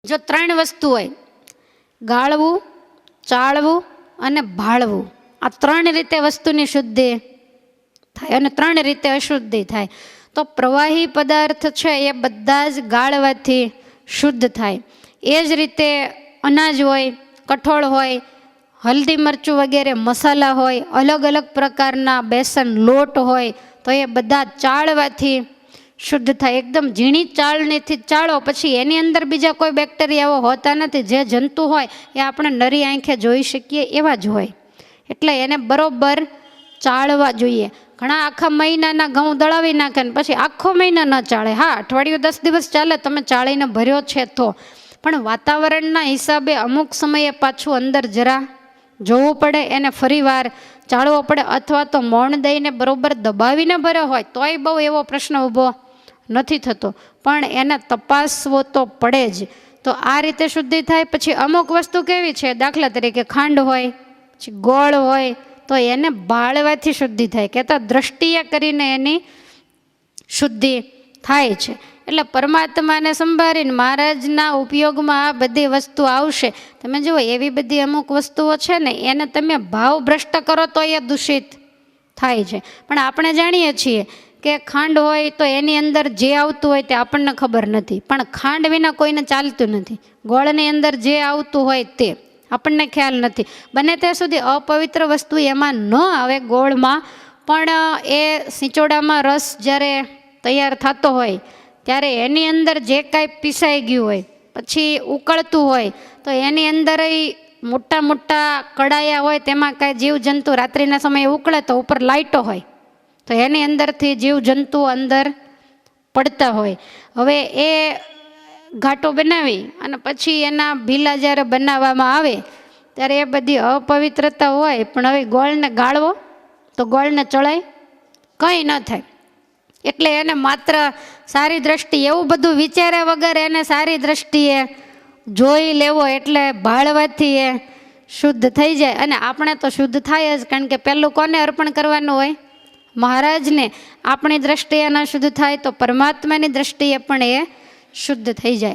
જો ત્રણ વસ્તુ હોય, ગાળવું, ચાળવું અને ભાળવું, આ ત્રણ રીતે વસ્તુની શુદ્ધિ થાય અને ત્રણ રીતે અશુદ્ધિ થાય. તો પ્રવાહી પદાર્થ છે એ બધા જ ગાળવાથી શુદ્ધ થાય. એ જ રીતે અનાજ હોય, કઠોળ હોય, હલ્દી મરચું વગેરે મસાલા હોય, અલગ અલગ પ્રકારના બેસન લોટ હોય, તો એ બધા ચાળવાથી શુદ્ધ થાય. એકદમ ઝીણી ચાળણીથી ચાળો પછી એની અંદર બીજા કોઈ બેક્ટેરિયાઓ હોતા નથી. જે જંતુ હોય એ આપણે નરી આંખે જોઈ શકીએ એવા જ હોય. એટલે એને બરોબર ચાળવા જોઈએ. ઘણા આખા મહિનાના ઘઉં દળાવી નાખે ને પછી આખો મહિના ન ચાળે. હા, અઠવાડિયું 10 દિવસ ચાલે, તમે ચાળીને ભર્યો છે તો. પણ વાતાવરણના હિસાબે અમુક સમયે પાછું અંદર જરા જોવું પડે, એને ફરી વાર ચાળવો પડે. અથવા તો મોણ દઈને બરોબર દબાવીને ભર્યો હોય તોય બહુ એવો પ્રશ્ન ઊભો નથી થતો, પણ એને તપાસવો તો પડે જ. તો આ રીતે શુદ્ધિ થાય. પછી અમુક વસ્તુ કેવી છે, દાખલા તરીકે ખાંડ હોય, પછી ગોળ હોય, તો એને બાળવાથી શુદ્ધિ થાય. કહેતા દ્રષ્ટિએ કરીને એની શુદ્ધિ થાય છે. એટલે પરમાત્માને સંભાળીને મહારાજના ઉપયોગમાં આ બધી વસ્તુ આવશે. તમે જુઓ, એવી બધી અમુક વસ્તુઓ છે ને એને તમે ભાવ ભ્રષ્ટ કરો તો એ દૂષિત થાય છે. પણ આપણે જાણીએ છીએ કે ખાંડ હોય તો એની અંદર જે આવતું હોય તે આપણને ખબર નથી, પણ ખાંડ વિના કોઈને ચાલતું નથી. ગોળની અંદર જે આવતું હોય તે આપણને ખ્યાલ નથી. બને ત્યાં સુધી અપવિત્ર વસ્તુ એમાં ન આવે ગોળમાં. પણ એ સિંચોડામાં રસ જ્યારે તૈયાર થતો હોય ત્યારે એની અંદર જે કાંઈ પીસાઈ ગયું હોય, પછી ઉકળતું હોય, તો એની અંદર મોટા મોટા કડાયા હોય, તેમાં કાંઈ જીવજંતુ રાત્રિના સમયે ઉકળે તો ઉપર લાઇટો હોય, તો એની અંદરથી જીવજંતુ અંદર પડતા હોય. હવે એ ઘાટો બનાવી અને પછી એના ભીલા જ્યારે બનાવવામાં આવે ત્યારે એ બધી અપવિત્રતા હોય. પણ હવે ગોળને ગાળવો તો ગોળને ચડાય કંઈ ન થાય. એટલે એને માત્ર સારી દ્રષ્ટિ, એવું બધું વિચાર્યા વગર એને સારી દ્રષ્ટિએ જોઈ લેવો. એટલે ભાળવાથી એ શુદ્ધ થઈ જાય. અને આપણે તો શુદ્ધ થાય જ, કારણ કે પહેલું કોને અર્પણ કરવાનું હોય? મહારાજને. આપણી દ્રષ્ટિએ ન શુદ્ધ થાય તો પરમાત્માની દ્રષ્ટિએ પણ એ શુદ્ધ થઈ જાય.